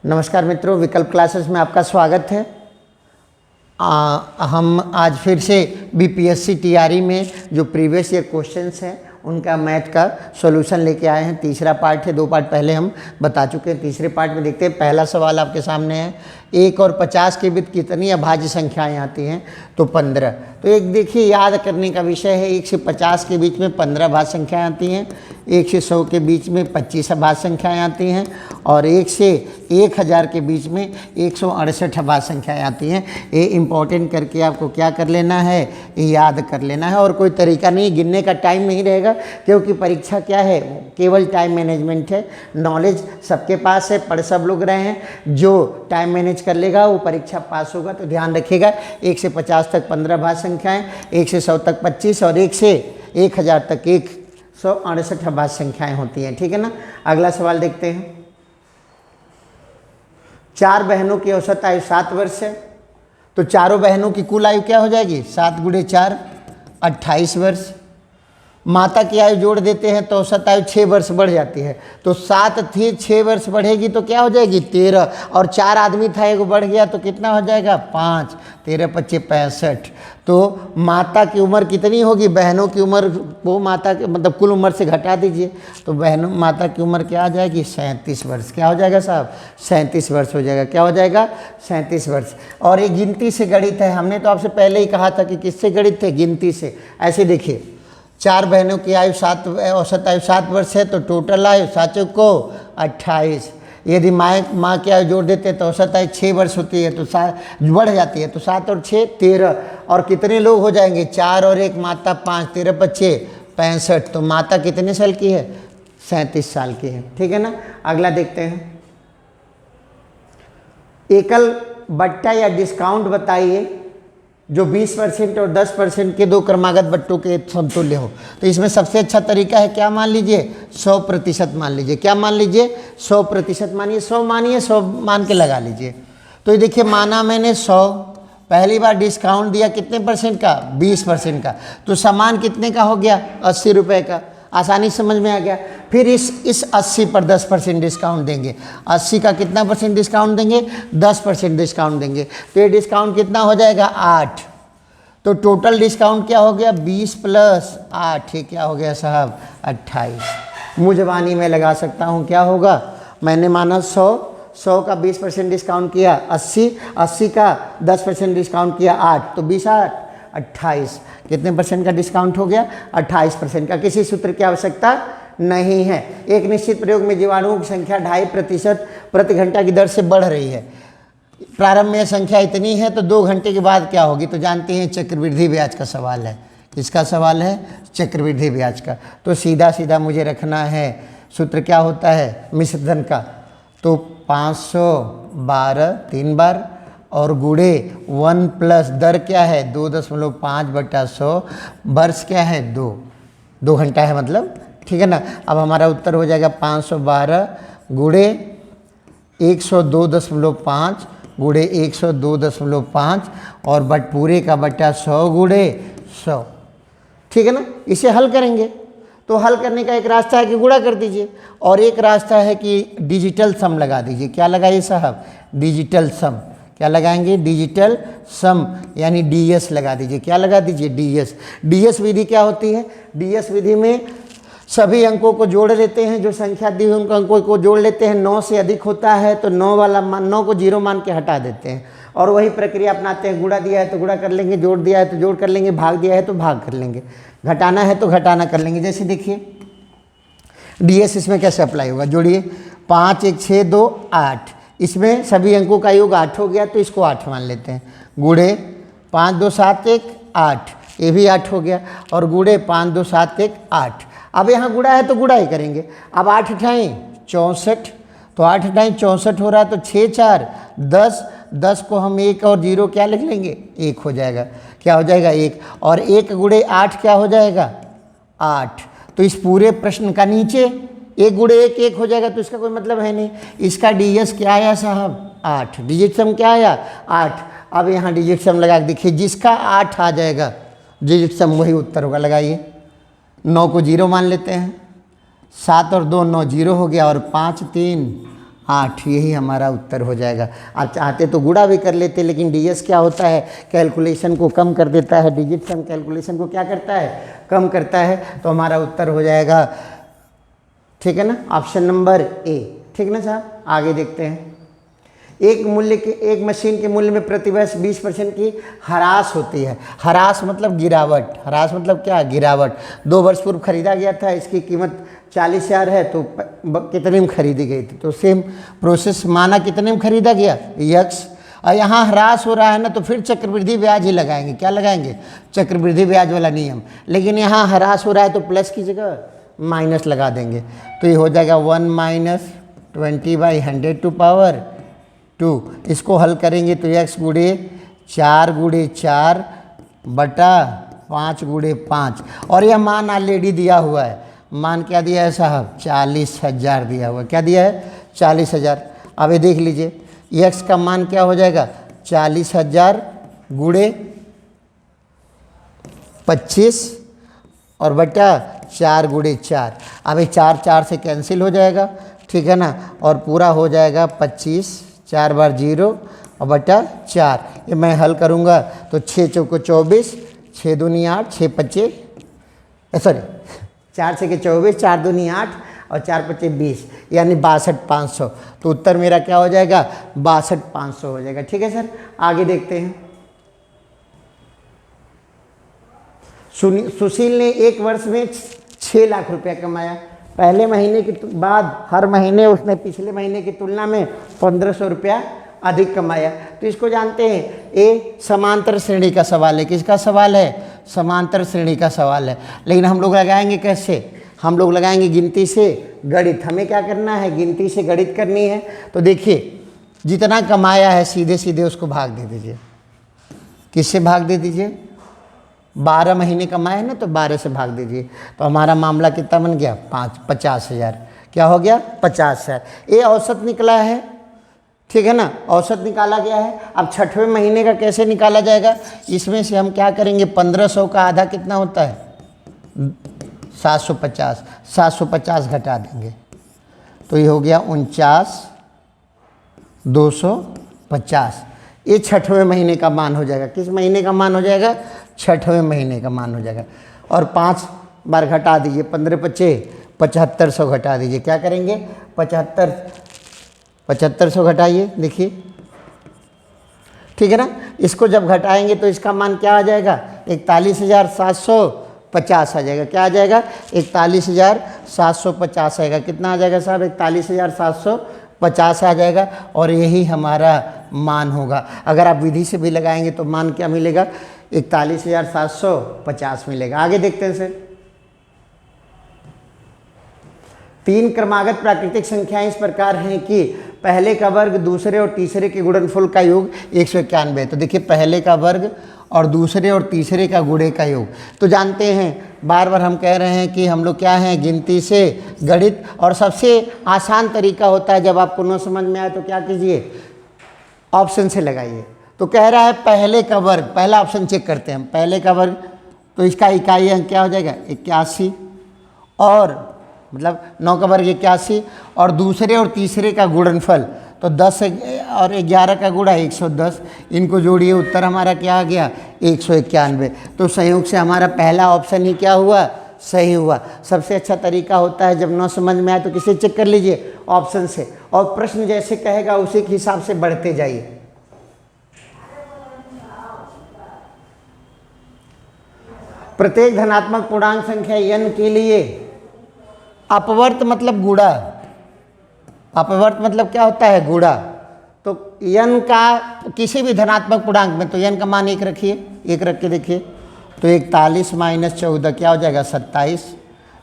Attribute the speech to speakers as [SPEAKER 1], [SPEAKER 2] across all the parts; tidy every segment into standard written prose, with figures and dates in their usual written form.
[SPEAKER 1] नमस्कार मित्रों, विकल्प क्लासेस में आपका स्वागत है। हम आज फिर से बीपीएससी टीआरई में जो प्रीवियस ईयर क्वेश्चंस हैं उनका मैथ का सॉल्यूशन लेके आए हैं। तीसरा पार्ट है, 2 पार्ट पहले हम बता चुके हैं। तीसरे पार्ट में देखते हैं। पहला सवाल आपके सामने है, 1 और 50 के बीच कितनी अभाज्य संख्याएं आती हैं? तो 15। तो एक देखिए, याद करने का विषय है, 1 से 50 के बीच में 15 अभाज्य संख्याएं आती हैं, 1 से 100 के बीच में 25 अभाज्य संख्याएं आती हैं और 1 से 1000 के बीच में 168 अभाज्य संख्याएं आती हैं। ये इंपॉर्टेंट करके आपको क्या कर लेना है, याद कर लेना है। और कोई तरीका नहीं, गिनने का टाइम नहीं रहेगा, क्योंकि परीक्षा क्या है, केवल टाइम मैनेजमेंट है। नॉलेज सबके पास है, पढ़ सब लोग रहे हैं। जो टाइम मैनेज कर लेगा वो परीक्षा पास होगा। तो ध्यान रखिएगा, 1 से 50 तक 15 अभाज्य संख्याएं, 1 से 100 तक 25 और 1 से 1000 तक 168 अभाज्य संख्याएं होती हैं। ठीक है ना। अगला सवाल देखते हैं। 4 बहनों की औसत आयु 7 वर्ष है, तो चारों बहनों की कुल आयु क्या हो जाएगी? 7 × 4 28 वर्ष। माता की आयु जोड़ देते हैं तो औसत आयु 6 वर्ष बढ़ जाती है। तो 7 थी, 6 वर्ष बढ़ेगी तो क्या हो जाएगी? 13। और 4 आदमी था, एगो बढ़ गया तो कितना हो जाएगा? 5। 13 × 25 = 65। तो माता की उम्र कितनी होगी? बहनों की उम्र वो माता के मतलब कुल उम्र से घटा दीजिए, तो बहनों माता की उम्र क्या आ जाएगी? 37 वर्ष। क्या हो जाएगा साहब? 37 वर्ष हो जाएगा। क्या हो जाएगा? 37 वर्ष। और ये गिनती से गणित है। हमने तो आपसे पहले ही कहा था कि किससे गणित है? गिनती से। ऐसे देखिए, 4 बहनों की आयु 7, औसत आयु 7 वर्ष है, तो टोटल आयु 7 को 28। यदि माँ की आयु जोड़ देते हैं तो औसत आयु 6 वर्ष होती है, तो 7 बढ़ जाती है, तो 7 और 6 13। और कितने लोग हो जाएंगे? 4 और 1 माता 5, 13 × 25 = 65। तो माता कितने साल की है? 37 साल की है। ठीक है ना। अगला देखते हैं। एकल बट्टा या डिस्काउंट बताइए जो 20% और 10% के 2 क्रमागत बट्टों के समतुल्य हो। तो इसमें सबसे अच्छा तरीका है क्या मान लीजिए? 100% मान लीजिए। क्या मान लीजिए? 100% मानिए। 100 मानिए, 100 मान के लगा लीजिए। तो ये देखिए, माना मैंने 100, पहली बार डिस्काउंट दिया कितने परसेंट का? 20% का। तो सामान कितने का हो गया? 80 रुपये का। आसानी समझ में आ गया। फिर इस 80 पर 10% डिस्काउंट देंगे। 80 का कितना परसेंट डिस्काउंट देंगे? 10% डिस्काउंट देंगे। तो ये डिस्काउंट कितना हो जाएगा? 8। तो टोटल डिस्काउंट क्या हो गया? 20 + 8, ये क्या हो गया साहब? 28। मुँह ज़बानी में लगा सकता हूँ। क्या होगा? मैंने माना 100 का 20% डिस्काउंट किया 80 का 10% डिस्काउंट किया 8, तो 20 × 8 = 28। कितने परसेंट का डिस्काउंट हो गया? 28% का। किसी सूत्र की आवश्यकता नहीं है। एक निश्चित प्रयोग में जीवाणुओं की संख्या 2.5% प्रति घंटा की दर से बढ़ रही है। प्रारंभ में संख्या इतनी है, तो 2 घंटे के बाद क्या होगी? तो जानते हैं, चक्रवृद्धि ब्याज का सवाल है। किसका सवाल है? चक्रवृद्धि ब्याज का। तो सीधा सीधा मुझे रखना है, सूत्र क्या होता है मिश्र धन का? तो 512 3 बार और गुणे 1 प्लस दर क्या है? 2.5/100। वर्ष क्या है? 2 घंटा है मतलब। ठीक है ना। अब हमारा उत्तर हो जाएगा 512 गुणे 102.5 गुणे 102.5 और पूरे का बटा 100 गुणे 100। ठीक है ना। इसे हल करेंगे तो हल करने का एक रास्ता है कि गुणा कर दीजिए, और एक रास्ता है कि डिजिटल सम लगा दीजिए। क्या लगाइए साहब? डिजिटल सम। क्या लगाएंगे? डिजिटल सम, यानी डीएस लगा दीजिए। क्या लगा दीजिए? डीएस। डीएस विधि क्या होती है? डीएस विधि में सभी अंकों को जोड़ लेते हैं, जो संख्या दी हुई उन अंकों को जोड़ लेते हैं। 9 से अधिक होता है तो 9 वाला मान, 9 को 0 मान के हटा देते हैं, और वही प्रक्रिया अपनाते हैं। गुणा दिया है तो गुणा कर लेंगे, जोड़ दिया है तो जोड़ कर लेंगे, भाग दिया है तो भाग कर लेंगे, घटाना है तो घटाना कर लेंगे। जैसे देखिए, डीएस इसमें कैसे अप्लाई होगा? जोड़िए, 5 1 6 2 8। इसमें सभी अंकों का योग 8 हो गया, तो इसको 8 मान लेते हैं। गुणे 5 2 7 1 8, ये भी 8 हो गया, और गुणे 5 2 7 1 8। अब यहाँ गुणा है तो गुणा ही करेंगे। अब 8 × 64, तो 8 × 64 हो रहा है, तो 6 4 10, 10 को हम 1 और 0 क्या लिख लेंगे? 1 हो जाएगा। क्या हो जाएगा? 1। और 1 गुणे 8 क्या हो जाएगा? 8। तो इस पूरे प्रश्न का नीचे 1 गुणे 1 1 हो जाएगा, तो इसका कोई मतलब है नहीं। इसका डीएस क्या आया साहब? 8। डिजिट सम क्या आया? 8। अब यहाँ डिजिट सम लगा के देखिए, जिसका 8 आ जाएगा डिजिट सम वही उत्तर होगा। लगाइए, 9 को 0 मान लेते हैं, 7 और 2 9 0 हो गया, और 5 3 8, यही हमारा उत्तर हो जाएगा। आप चाहते तो गुणा भी कर लेते, लेकिन डीएस क्या होता है, कैलकुलेशन को कम कर देता है, डिजिट सम कैलकुलेशन को क्या करता है, कम करता है। तो हमारा उत्तर हो जाएगा, ठीक है ना, ऑप्शन नंबर ए। ठीक ना साहब, आगे देखते हैं। एक मशीन के मूल्य में प्रति वर्ष 20% की ह्रास होती है। ह्रास मतलब गिरावट, ह्रास मतलब क्या, गिरावट। 2 वर्ष पूर्व खरीदा गया था, इसकी कीमत 40,000 है, तो कितने में खरीदी गई थी। तो सेम प्रोसेस, माना कितने में खरीदा गया, यक्स। और यहाँ ह्रास हो रहा है ना, तो फिर चक्रवृद्धि ब्याज ही लगाएंगे। क्या लगाएंगे, चक्रवृद्धि ब्याज वाला नियम। लेकिन यहाँ ह्रास हो रहा है तो प्लस की जगह माइनस लगा देंगे। तो ये हो जाएगा 1 - 20/100 टू पावर 2। इसको हल करेंगे तो x गुड़े 4 गुड़े 4 बटा 5 गुड़े 5। और यह मान ऑलरेडी दिया हुआ है। मान क्या दिया है साहब, 40,000 दिया हुआ है। क्या दिया है, 40,000। अब ये देख लीजिए, x का मान क्या हो जाएगा, 40,000 गुड़े 25 और बटा 4 गुड़े 4। अब ये 4 4 से कैंसिल हो जाएगा, ठीक है ना, और पूरा हो जाएगा 25, 4 बार 0 और बटा 4। ये मैं हल करूँगा तो 6 चौको 24, 6 दूनी 8, 6 पच्चे, सॉरी 4 6 के 24, 4 दूनी 8 और 4 पच्चे 20, यानी 62,500। तो उत्तर मेरा क्या हो जाएगा, 62,500 हो जाएगा। ठीक है सर, आगे देखते हैं। सुशील ने एक वर्ष में 6 लाख रुपया कमाया। पहले महीने के बाद हर महीने उसने पिछले महीने की तुलना में 1,500 रुपया अधिक कमाया। तो इसको जानते हैं, ए समांतर श्रेणी का सवाल है। किसका सवाल है, समांतर श्रेणी का सवाल है। लेकिन हम लोग लगाएंगे कैसे, हम लोग लगाएंगे गिनती से गणित। हमें क्या करना है, गिनती से गणित करनी है। तो देखिए, जितना कमाया है सीधे सीधे उसको भाग दे दीजिए। किससे भाग दे दीजिए, 12 महीने कमाए ना, तो 12 से भाग दीजिए। तो हमारा मामला कितना बन गया, 50,000। क्या हो गया, 50,000। ये औसत निकला है, ठीक है ना, औसत निकाला गया है। अब 6वें महीने का कैसे निकाला जाएगा, इसमें से हम क्या करेंगे, 1500 का आधा कितना होता है, 750, 750 घटा देंगे तो ये हो गया 49,250। ये 6वें महीने का मान हो जाएगा। किस महीने का मान हो जाएगा, 6वें महीने का मान हो जाएगा। और 5 बार घटा दीजिए, 15 पच्चे 7500 घटा दीजिए। क्या करेंगे, 7500 घटाइए, देखिए, ठीक है ना। इसको जब घटाएंगे तो इसका मान क्या आ जाएगा, 41,750 आ जाएगा। क्या आ जाएगा, 41,750 आएगा। कितना आ जाएगा साहब, 41,750 आ जाएगा। और यही हमारा मान होगा। अगर आप विधि से भी लगाएंगे तो मान क्या मिलेगा, 41,750 मिलेगा। आगे देखते हैं सर। 3 क्रमागत प्राकृतिक संख्याएं इस प्रकार हैं कि पहले का वर्ग दूसरे और तीसरे के गुणनफल का योग 191। तो देखिए, पहले का वर्ग और दूसरे और तीसरे का गुणे का योग। तो जानते हैं, बार बार हम कह रहे हैं कि हम लोग क्या हैं, गिनती से गणित। और सबसे आसान तरीका होता है, जब आपको न समझ में आए तो क्या कीजिए, ऑप्शन से लगाइए। तो कह रहा है पहले का वर्ग, पहला ऑप्शन चेक करते हैं हम, पहले का वर्ग, तो इसका इकाई अंक क्या हो जाएगा, 81, और मतलब 9 का वर्ग 81, और दूसरे और तीसरे का गुणनफल तो 10 और 11 का गुणा 110। इनको जोड़िए, उत्तर हमारा क्या आ गया, 191। तो संयोग से हमारा पहला ऑप्शन ही क्या हुआ, सही हुआ। सबसे अच्छा तरीका होता है, जब न समझ में आए तो किसे चेक कर लीजिए, ऑप्शन से। और प्रश्न जैसे कहेगा उसी के हिसाब से बढ़ते जाइए। प्रत्येक धनात्मक पूर्णांक संख्या n के लिए अपवर्त मतलब गुणा, अपवर्त मतलब क्या होता है, गुणा। तो n का किसी भी धनात्मक पूर्णांक में, तो n का मान 1 रखिए, 1 रख के देखिए, तो 41 - 14 क्या हो जाएगा, 27।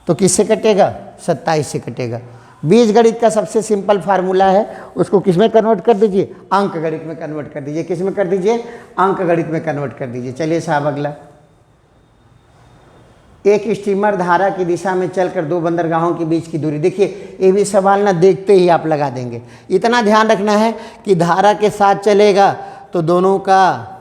[SPEAKER 1] तो किससे कटेगा, 27 से कटेगा। बीजगणित का सबसे सिंपल फार्मूला है, उसको किस में कन्वर्ट कर दीजिए, अंक गणित में कन्वर्ट कर दीजिए। किस में कर दीजिए, अंक गणित में कन्वर्ट कर दीजिए। चलिए साहब अगला। एक स्टीमर धारा की दिशा में चलकर 2 बंदरगाहों के बीच की दूरी। देखिए, ये भी सवाल ना देखते ही आप लगा देंगे। इतना ध्यान रखना है कि धारा के साथ चलेगा तो दोनों का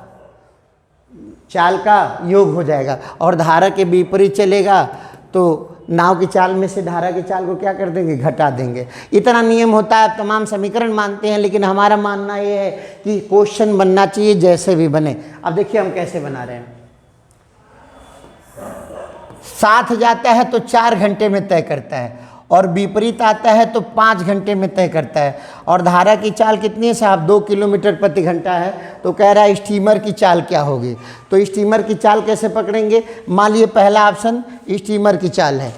[SPEAKER 1] चाल का योग हो जाएगा, और धारा के विपरीत चलेगा तो नाव की चाल में से धारा की चाल को क्या कर देंगे, घटा देंगे। इतना नियम होता है, तमाम समीकरण मानते हैं, लेकिन हमारा मानना ये है कि क्वेश्चन बनना चाहिए जैसे भी बने। अब देखिए हम कैसे बना रहे हैं। 7 जाता है तो 4 घंटे में तय करता है, और विपरीत आता है तो 5 घंटे में तय करता है। और धारा की चाल कितनी है साहब, 2 किलोमीटर प्रति घंटा है। तो कह रहा है स्टीमर की चाल क्या होगी। तो स्टीमर की चाल कैसे पकड़ेंगे, मान लीजिए पहला ऑप्शन स्टीमर की चाल है,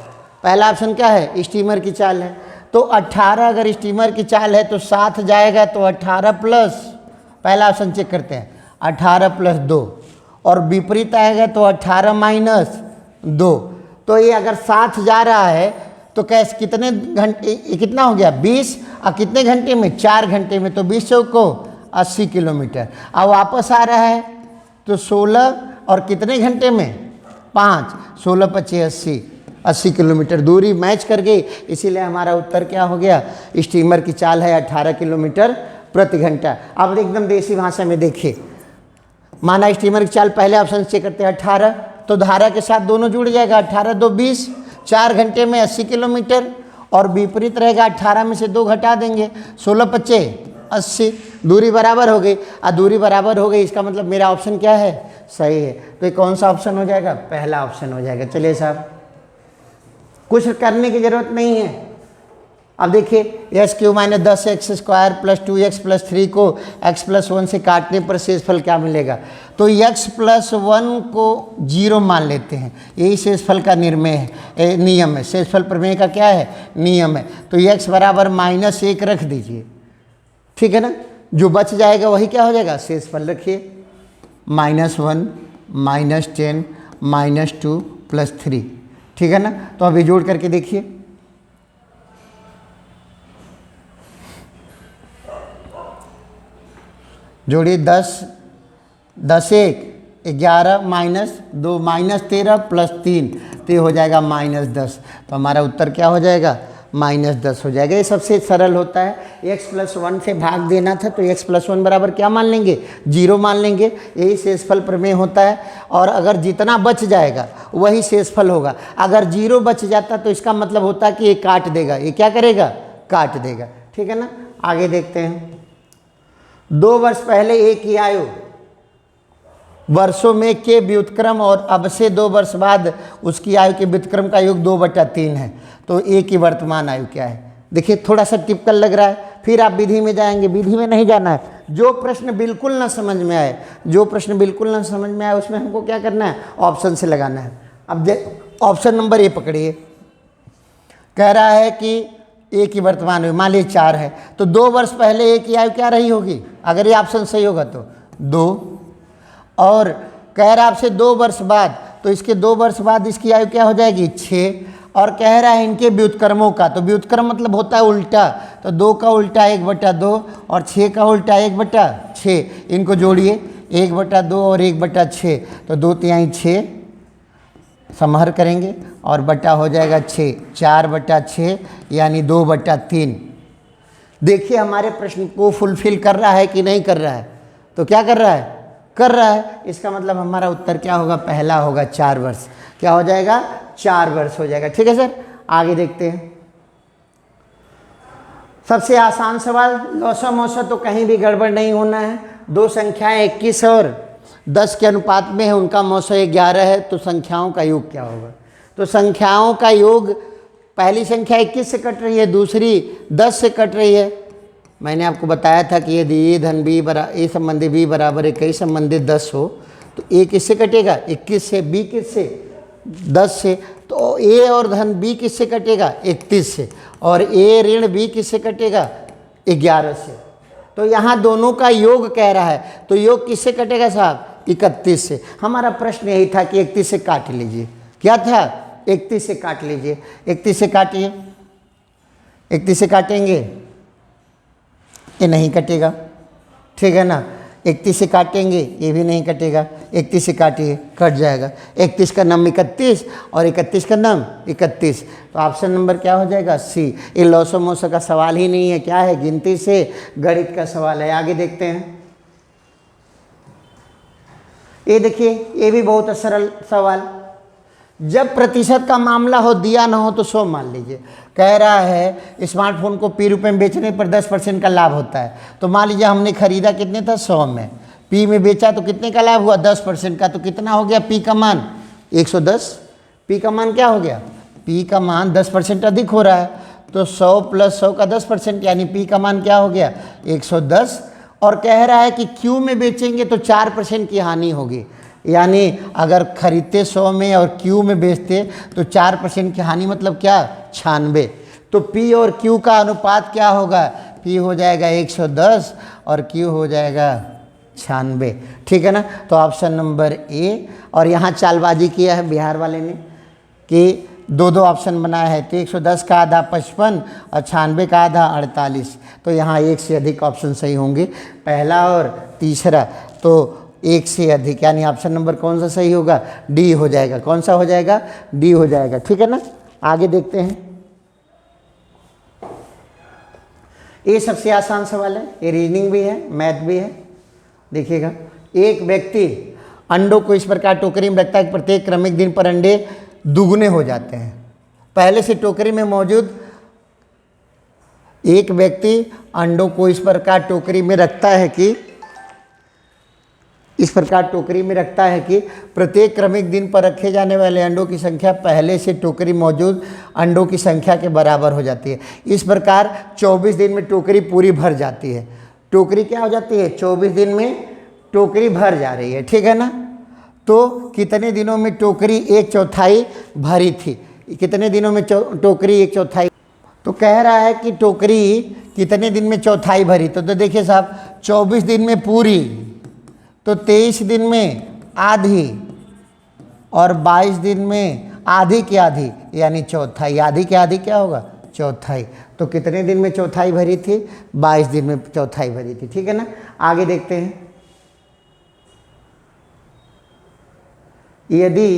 [SPEAKER 1] पहला ऑप्शन क्या है, स्टीमर की चाल है। तो 18 अगर स्टीमर की चाल है तो 7 जाएगा, तो 18 प्लस, पहला ऑप्शन चेक करते हैं, 18 प्लस 2, और विपरीत आएगा तो 18 माइनस 2। तो ये अगर 7 जा रहा है तो कैसे, कितने घंटे, कितना हो गया 20, और कितने घंटे में, 4 घंटे में। तो 20 चौक को 80 किलोमीटर। अब वापस आ रहा है तो 16, और कितने घंटे में, 5, 16 25 80, 80 किलोमीटर दूरी मैच कर गई। इसीलिए हमारा उत्तर क्या हो गया, स्टीमर की चाल है 18 किलोमीटर प्रति घंटा। अब एकदम देसी भाषा में देखिए, माना स्टीमर की चाल पहले ऑप्शन से करते हैं 18, तो धारा के साथ दोनों जुड़ जाएगा, 18 2 20, 4 घंटे में 80 किलोमीटर, और विपरीत रहेगा 18 में से 2 घटा देंगे, 16 25 80, दूरी बराबर हो गई। और दूरी बराबर हो गई, इसका मतलब मेरा ऑप्शन क्या है, सही है। तो ये कौन सा ऑप्शन हो जाएगा, पहला ऑप्शन हो जाएगा। चलिए साहब, कुछ करने की जरूरत नहीं है। अब देखिए x³ - 10x² + 2x + 3 को x+1 से काटने पर शेषफल क्या मिलेगा। तो x+1 को 0 मान लेते हैं, यही शेषफल का नियम है। शेषफल प्रमेय का क्या है, नियम है। तो x बराबर -1 रख दीजिए, ठीक है ना। जो बच जाएगा वही क्या हो जाएगा, शेषफल रखिए। -1 -10 -2 + 3, ठीक है ना। तो अभी जोड़ करके देखिए, जोड़िए 10 10 1 11 -2 -13 + 3, तो ये हो जाएगा -10। तो हमारा उत्तर क्या हो जाएगा, -10 हो जाएगा। ये सबसे सरल होता है। x+1 से भाग देना था तो x+1 बराबर क्या मान लेंगे, 0 मान लेंगे। यही शेषफल प्रमेय होता है। और अगर जितना बच जाएगा वही शेषफल होगा। अगर 0 बच जाता तो इसका मतलब होता है कि ये काट देगा, ये क्या करेगा, काट देगा, ठीक है ना। आगे देखते हैं। 2 वर्ष पहले ए की आयु वर्षों में के व्युत्क्रम, और अब से 2 वर्ष बाद उसकी आयु के व्युत्क्रम का योग 2/3 है। तो ए की वर्तमान आयु क्या है। देखिए थोड़ा सा टिपिकल लग रहा है। फिर आप विधि में जाएंगे, विधि में नहीं जाना है। जो प्रश्न बिल्कुल ना समझ में आए, जो प्रश्न बिल्कुल ना समझ में आए उसमें हमको क्या करना है, ऑप्शन से लगाना है। अब ऑप्शन नंबर ए पकड़िए, कह रहा है कि ए की वर्तमान आयु मान लीजिए 4 है, तो 2 वर्ष पहले ए की आयु क्या रही होगी, अगर ये ऑप्शन सही होगा तो 2। और कह रहा है आपसे 2 वर्ष बाद, तो इसके 2 वर्ष बाद इसकी आयु क्या हो जाएगी, 6। और कह रहा है इनके व्युत्क्रमों का, तो व्युत्क्रम मतलब होता है उल्टा, तो 2 का उल्टा 1/2 और 6 का उल्टा 1/6। इनको जोड़िए, 1/2 और 1/6, तो 2 तिहाई 6 समहर करेंगे और बटा हो जाएगा 6, 4/6 यानी 2/3। देखिए हमारे प्रश्न को फुलफिल कर रहा है कि नहीं कर रहा है, तो क्या कर रहा है, कर रहा है। इसका मतलब हमारा उत्तर क्या होगा, पहला होगा 4 वर्ष। क्या हो जाएगा, 4 वर्ष हो जाएगा, ठीक है सर। आगे देखते हैं। सबसे आसान सवाल, लौसा मौसा तो कहीं भी गड़बड़ नहीं होना है। 2 संख्याएं 21 और 10 के अनुपात में है, उनका मौसा 11 है, तो संख्याओं का योग क्या होगा। तो संख्याओं का योग, पहली संख्या 21 से कट रही है, दूसरी 10 से कट रही है। मैंने आपको बताया था कि यदि ए धन बी ए संबंधी बी बराबर है, कई संबंधित 10 हो, तो ए किससे कटेगा, 21 से, बी किससे, 10 से। तो ए और धन बी किससे कटेगा, 31 से, और ए ऋण बी किससे कटेगा, 11 से। तो यहाँ दोनों का योग कह रहा है, तो योग किससे कटेगा साहब, 31 से। हमारा प्रश्न यही था कि 31 से काट लीजिए। क्या था, 31 से काट लीजिए। 31 से काटिए, 31 से काटेंगे, ये नहीं कटेगा, ठीक है ना। 31 से काटेंगे, ये भी नहीं कटेगा। 31 से काटिए, कट जाएगा। 31 का नाम 31 और 31 का नाम 31, तो ऑप्शन नंबर क्या हो जाएगा, सी। ये लौसो मौसो का सवाल ही नहीं है, क्या है, गिनती से गणित का सवाल है। आगे देखते हैं। ये देखिए, ये भी बहुत सरल सवाल। जब प्रतिशत का मामला हो, दिया ना हो तो 100 मान लीजिए। कह रहा है स्मार्टफोन को P रुपये में बेचने पर 10% का लाभ होता है। तो मान लीजिए हमने खरीदा कितने था, 100 में, P में बेचा तो कितने का लाभ हुआ, 10% का। तो कितना हो गया P का मान, 110। P का मान क्या हो गया, P का मान 10% अधिक हो रहा है, तो 100 + 100 का 10%, यानी P का मान क्या हो गया, 110। और कह रहा है कि Q में बेचेंगे तो 4% की हानि होगी, यानी अगर खरीदते 100 में और Q में बेचते तो 4% की हानि, मतलब क्या, 96। तो P और Q का अनुपात क्या होगा, P हो जाएगा 110 और Q हो जाएगा 96। ठीक है ना। तो ऑप्शन नंबर ए। और यहाँ चालबाजी किया है बिहार वाले ने कि दो ऑप्शन बनाया है, तो 110 का आधा 55 और 96 का आधा 48। तो यहाँ एक से अधिक ऑप्शन सही होंगे, पहला और तीसरा। तो एक से अधिक, यानी ऑप्शन नंबर कौन सा सही होगा, डी हो जाएगा। कौन सा हो जाएगा, डी हो जाएगा। ठीक है ना। आगे देखते हैं, ये सबसे आसान सवाल है, ये रीजनिंग भी है, मैथ भी है। देखिएगा, एक व्यक्ति अंडों को इस प्रकार टोकरी में रखता है कि प्रत्येक क्रमिक दिन पर अंडे दुगने हो जाते हैं। पहले से टोकरी में मौजूद, एक व्यक्ति अंडों को इस प्रकार टोकरी में रखता है कि, इस प्रकार टोकरी में रखता है कि प्रत्येक क्रमिक दिन पर रखे जाने वाले अंडों की संख्या पहले से टोकरी मौजूद अंडों की संख्या के बराबर हो जाती है। इस प्रकार 24 दिन में टोकरी पूरी भर जाती है। टोकरी क्या हो जाती है, 24 दिन में टोकरी भर जा रही है। ठीक है ना। तो कितने दिनों में टोकरी 1/4 भरी थी, कितने दिनों में टोकरी 1/4, तो कह रहा है कि टोकरी कितने दिन में चौथाई भरी। तो देखिए साहब, 24 दिन में पूरी, तो 23 दिन में आधी, और 22 दिन में आधी की आधी, यानी चौथाई। आधी की आधी क्या होगा, चौथाई। तो कितने दिन में चौथाई भरी थी, 22 दिन में चौथाई भरी थी। ठीक है ना। आगे देखते हैं, यदि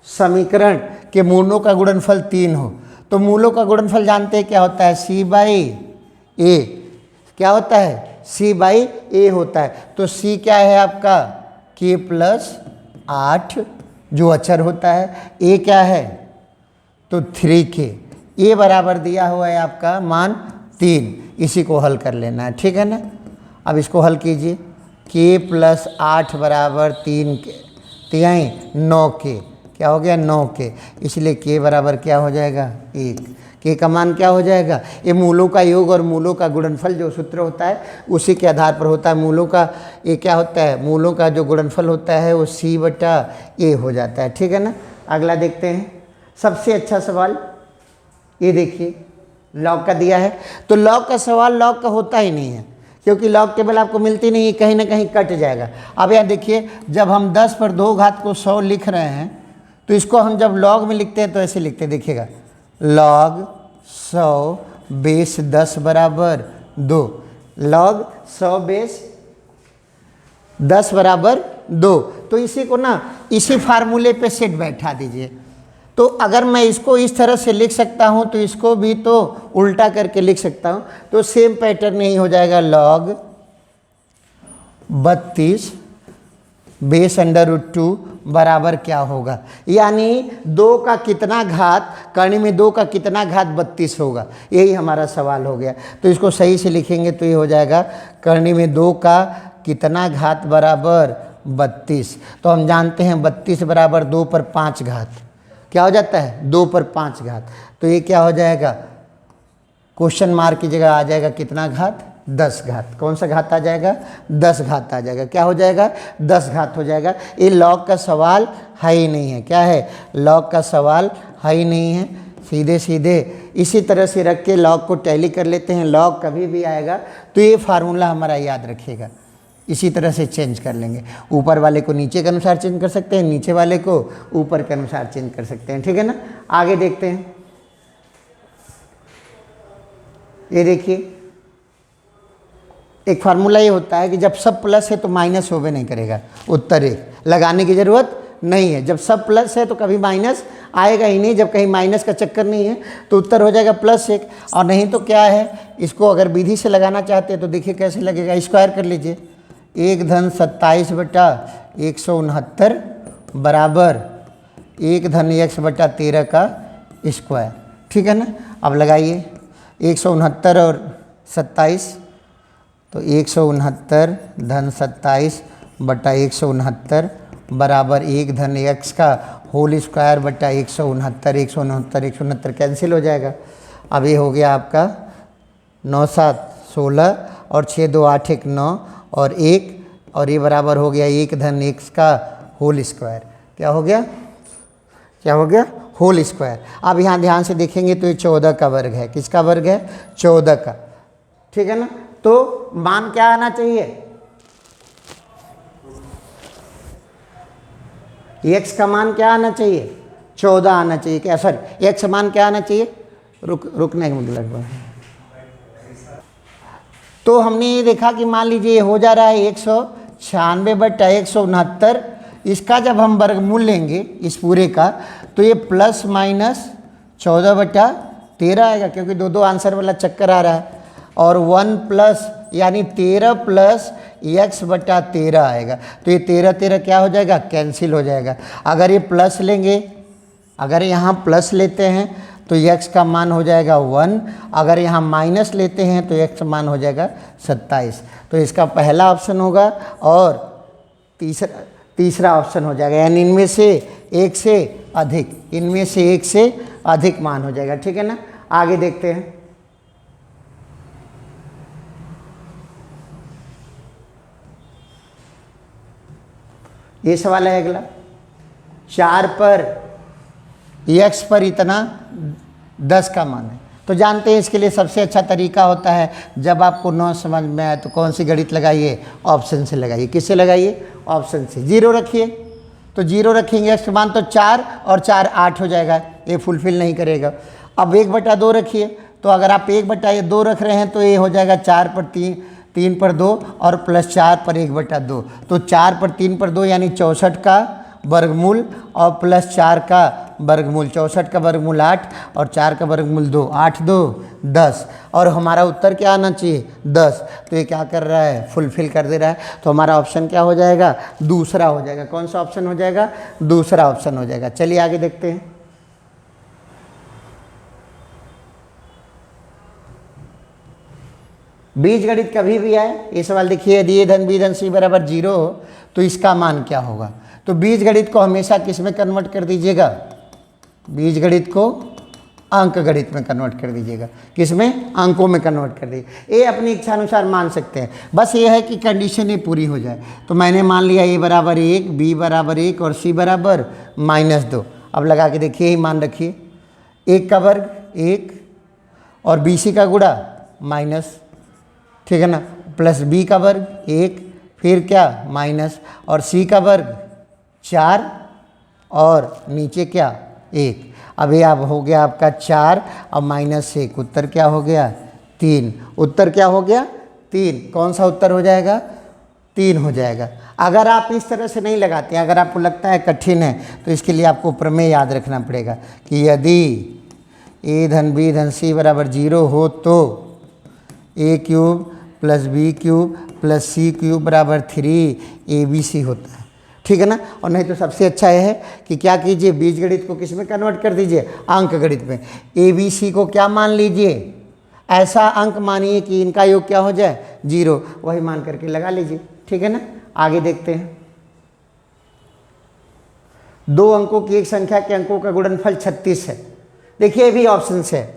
[SPEAKER 1] समीकरण के मूलों का गुणनफल 3 हो, तो मूलों का गुणनफल जानते हैं क्या होता है, C/A। क्या होता है, C/A होता है। तो C क्या है आपका, K + 8 जो अचर होता है। A क्या है, तो 3K। A बराबर दिया हुआ है आपका मान 3, इसी को हल कर लेना है। ठीक है ना। अब इसको हल कीजिए, K + 8 बराबर 3K, 9K, क्या हो गया, 9K। इसलिए K बराबर क्या हो जाएगा, 1। K का मान क्या हो जाएगा, ये मूलों का योग और मूलों का गुणनफल जो सूत्र होता है उसी के आधार पर होता है। मूलों का ये क्या होता है, मूलों का जो गुणनफल होता है वो C/A हो जाता है। ठीक है ना। अगला देखते हैं, सबसे अच्छा सवाल ये देखिए, लॉग का दिया है। तो लॉग का सवाल लॉग का होता ही नहीं है, क्योंकि लॉग टेबल आपको मिलती नहीं है, कहीं ना कहीं कट जाएगा। अब यहाँ देखिए, जब हम 10 पर 2 घात को 100 लिख रहे हैं, तो इसको हम जब लॉग में लिखते हैं तो ऐसे लिखते हैं, देखिएगा, log 100 बेस 10 बराबर 2। log 100 बेस 10 बराबर 2। तो इसी को ना इसी फार्मूले पे सेट बैठा दीजिए। तो अगर मैं इसको इस तरह से लिख सकता हूँ तो इसको भी तो उल्टा करके लिख सकता हूँ। तो सेम पैटर्न यही हो जाएगा, log 32 बेस √2 बराबर क्या होगा, यानी 2 का कितना घात, कर्ण में 2 का कितना घात 32 होगा। यही हमारा सवाल हो गया। तो इसको सही से लिखेंगे तो ये हो जाएगा, कर्ण में 2 का कितना घात बराबर 32। तो हम जानते हैं 32 बराबर 2 पर 5 घात, क्या हो जाता है, 2 पर 5 घात। तो ये क्या हो जाएगा, क्वेश्चन मार्क की जगह आ जाएगा कितना घात, 10 घात। कौन सा घात आ जाएगा, 10 घात आ जाएगा। क्या हो जाएगा, 10 घात हो जाएगा। ये लॉग का सवाल है ही नहीं है। क्या है, लॉग का सवाल है ही नहीं है। सीधे सीधे इसी तरह से रख के लॉग को टैली कर लेते हैं। लॉग कभी भी आएगा तो ये फार्मूला हमारा याद रखिएगा, इसी तरह से चेंज कर लेंगे। ऊपर वाले को नीचे के अनुसार चेंज कर सकते हैं, नीचे वाले को ऊपर के अनुसार चेंज कर सकते हैं। ठीक है ना। आगे देखते हैं, ये देखिए, एक फार्मूला ये होता है कि जब सब प्लस है तो माइनस होवे नहीं करेगा, उत्तर एक लगाने की ज़रूरत नहीं है। जब सब प्लस है तो कभी माइनस आएगा ही नहीं। जब कहीं माइनस का चक्कर नहीं है तो उत्तर हो जाएगा +1। और नहीं तो क्या है, इसको अगर विधि से लगाना चाहते हैं तो देखिए कैसे लगेगा, स्क्वायर कर लीजिए। 1 × 27 / 169 बराबर 1 धन x बटा 13 का स्क्वायर, ठीक है ना। अब लगाइए 169 और 27, तो 169 धन 27 बटा 169 बराबर 1 धन x का होल स्क्वायर बटा 169, 169 169 कैंसिल हो जाएगा। अब ये हो गया आपका 9 7 16 और 6 2 8 1 9 और 1, और ये बराबर हो गया 1 धन x का होल स्क्वायर। क्या हो गया, क्या हो गया, होल स्क्वायर। अब यहाँ ध्यान से देखेंगे तो ये 14 का वर्ग है। किसका वर्ग है, 14 का, ठीक है ना। तो मान क्या आना चाहिए, x का मान क्या आना चाहिए, 14 आना चाहिए। क्या सॉरी, x मान क्या आना चाहिए, रुकने का मतलब। तो हमने ये देखा कि मान लीजिए हो जा रहा है 196 बटा 169, इसका जब हम वर्गमूल लेंगे इस पूरे का, तो ये प्लस माइनस 14 बटा 13 आएगा, क्योंकि दो आंसर वाला चक्कर आ रहा है। और 1 प्लस यानी 13 प्लस x बटा 13 आएगा। तो ये 13 13 क्या हो जाएगा, कैंसिल हो जाएगा। अगर ये प्लस लेंगे, अगर यहाँ प्लस लेते हैं तो x का मान हो जाएगा 1, अगर यहाँ माइनस लेते हैं तो x का मान हो जाएगा 27। तो इसका पहला ऑप्शन होगा और तीसरा ऑप्शन हो जाएगा, यानी इनमें से एक से अधिक, इनमें से एक से अधिक मान हो जाएगा, ठीक है ना। आगे देखते हैं। ये सवाल है अगला, 4 पर x पर इतना 10 का मान है। तो जानते हैं इसके लिए सबसे अच्छा तरीका होता है, जब आपको न समझ में आए तो कौन सी गणित लगाइए, ऑप्शन से लगाइए। किससे लगाइए, ऑप्शन से। 0 रखिए, तो 0 रखेंगे x का मान, तो 4 और 4 8 हो जाएगा, ये फुलफिल नहीं करेगा। अब 1 बटा 2 रखिए, तो अगर आप 1 बटा 2 रख रहे हैं तो ये हो जाएगा 4 पर 3 पर 2 और प्लस 4 पर 1 बटा 2, तो 4 पर 3 पर 2 यानी 64 का वर्गमूल और प्लस 4 का वर्गमूल, 64 का वर्गमूल 8 और 4 का वर्गमूल 2, 8 2 10, और हमारा उत्तर क्या आना चाहिए, 10। तो ये क्या कर रहा है, फुलफिल कर दे रहा है। तो हमारा ऑप्शन क्या हो जाएगा, दूसरा हो जाएगा। कौन सा ऑप्शन हो जाएगा, दूसरा ऑप्शन हो जाएगा। चलिए आगे देखते हैं। बीजगणित कभी भी आए, ये सवाल देखिए, यदि ए धन बी धन सी बराबर 0 हो तो इसका मान क्या होगा। तो बीजगणित को हमेशा किस में कन्वर्ट कर दीजिएगा, बीजगणित को अंक गणित में कन्वर्ट कर दीजिएगा। किस में, अंकों में कन्वर्ट कर दीजिए। ए अपनी इच्छा अनुसार मान सकते हैं, बस ये है कि कंडीशन ये पूरी हो जाए। तो मैंने मान लिया ए बराबर 1, बी बराबर 1 और सी बराबर -2। अब लगा के देखिए, ही मान रखिए, 1 का वर्ग 1 और बी सी का गुणा माइनस, ठीक है ना, प्लस बी का वर्ग 1, फिर क्या माइनस, और सी का वर्ग 4 और नीचे क्या 1। अब ये अब हो गया आपका 4 और -1, उत्तर क्या हो गया 3। उत्तर क्या हो गया 3। कौन सा उत्तर हो जाएगा, 3 हो जाएगा। अगर आप इस तरह से नहीं लगाते हैं, अगर आपको लगता है कठिन है, तो इसके लिए आपको प्रमेय याद रखना पड़ेगा कि यदि ए धन बी धन सी बराबर 0 हो तो A cube plus B cube plus C cube बराबर 3ABC होता है, ठीक है ना। और नहीं तो सबसे अच्छा यह है कि क्या कीजिए, बीजगणित को किस में कन्वर्ट कर दीजिए, अंक गणित में। ABC को क्या मान लीजिए, ऐसा अंक मानिए कि इनका योग क्या हो जाए 0, वही मान करके लगा लीजिए, ठीक है ना। आगे देखते हैं। 2 अंकों की एक संख्या के अंकों का गुणनफल 36 है। देखिए, ये भी ऑप्शन से है,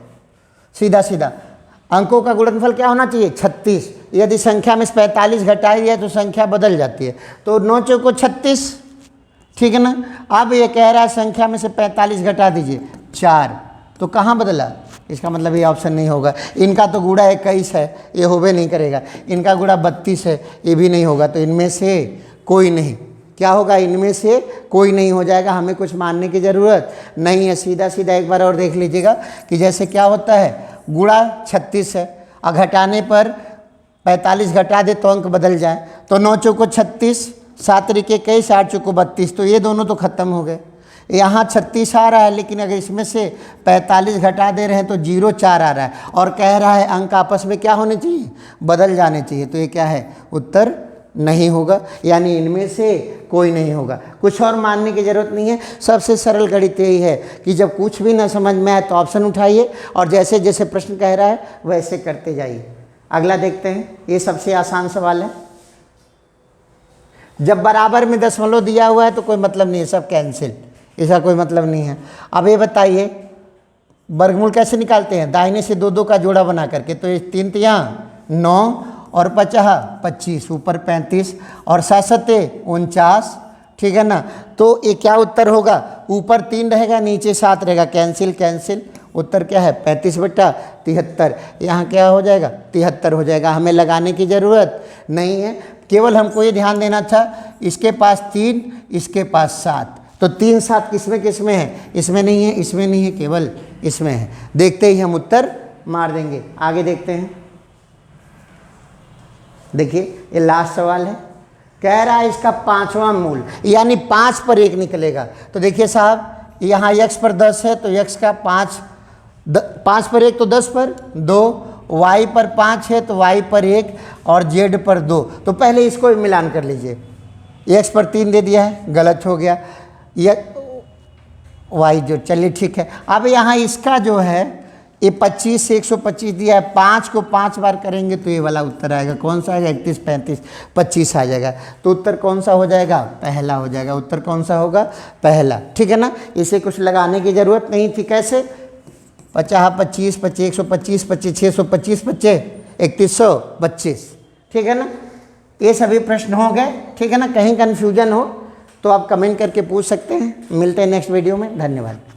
[SPEAKER 1] सीधा सीधा अंकों का गुणनफल क्या होना चाहिए 36। यदि संख्या में से 45 घटाई दिया तो संख्या बदल जाती है, तो 9 चौको 36, ठीक है ना। अब ये कह रहा है संख्या में से 45 घटा दीजिए 4, तो कहाँ बदला, इसका मतलब ये ऑप्शन नहीं होगा। इनका तो गुणा 21 है, ये होबे नहीं करेगा। इनका गुणा 32 है, ये भी नहीं होगा। तो इनमें से कोई नहीं, क्या होगा, इनमें से कोई नहीं हो जाएगा। हमें कुछ मानने की ज़रूरत नहीं है, सीधा सीधा एक बार और देख लीजिएगा कि जैसे क्या होता है, गुणा 36 है और घटाने पर 45 घटा दे तो अंक बदल जाए, तो 9 चौको 36, 7 त्रिके 21, 8 चौको 32, तो ये दोनों तो खत्म हो गए। यहाँ 36 आ रहा है, लेकिन अगर इसमें से 45 घटा दे रहे हैं तो 0 4 आ रहा है, और कह रहा है अंक आपस में क्या होने चाहिए, बदल जाने चाहिए। तो ये क्या है, उत्तर नहीं होगा, यानी इनमें से कोई नहीं होगा। कुछ और मानने की ज़रूरत नहीं है। सबसे सरल गणित यही है कि जब कुछ भी ना समझ में आए तो ऑप्शन उठाइए और जैसे जैसे प्रश्न कह रहा है वैसे करते जाइए। अगला देखते हैं, ये सबसे आसान सवाल है। जब बराबर में दशमलव दिया हुआ है तो कोई मतलब नहीं है, सब कैंसिल, इसका कोई मतलब नहीं है। अब ये बताइए वर्गमूल कैसे निकालते हैं? दाहिने से 2 2 का जोड़ा बना करके। तो ये 3 तियाँ 9 और 50 25, ऊपर 35 और 7 7 49, ठीक है ना। तो ये क्या उत्तर होगा? ऊपर 3 रहेगा, नीचे 7 रहेगा, कैंसिल कैंसिल। उत्तर क्या है? 35/73। यहाँ क्या हो जाएगा? 73 हो जाएगा। हमें लगाने की ज़रूरत नहीं है, केवल हमको ये ध्यान देना था इसके पास 3, इसके पास 7, तो 3 7 किसमें किसमें है? इसमें नहीं है, इसमें नहीं है, केवल इसमें है। देखते ही हम उत्तर मार देंगे। आगे देखते हैं। देखिए ये लास्ट सवाल है, कह रहा है इसका 5वां मूल, यानी 5 पर 1 निकलेगा। तो देखिए साहब, यहाँ x पर 10 है तो x का 5 पर 1 तो 10 पर 2, y पर 5 है तो y पर 1 और z पर 2। तो पहले इसको भी मिलान कर लीजिए। x पर 3 दे दिया है, गलत हो गया, ये y जो, चलिए ठीक है। अब यहाँ इसका जो है ये 25 से 125 दिया है, 5 को 5 बार करेंगे तो ये वाला उत्तर आएगा। कौन सा आएगा? 31 35 25 आ जाएगा। तो उत्तर कौन सा हो जाएगा? पहला हो जाएगा। उत्तर कौन सा होगा? पहला, ठीक है ना। इसे कुछ लगाने की ज़रूरत नहीं थी। कैसे? 50 25 25 125 25 625 25 3125, ठीक है ना। ये सभी प्रश्न हो गए, ठीक है ना। कहीं कन्फ्यूजन हो तो आप कमेंट करके पूछ सकते हैं। मिलते हैं नेक्स्ट वीडियो में। धन्यवाद।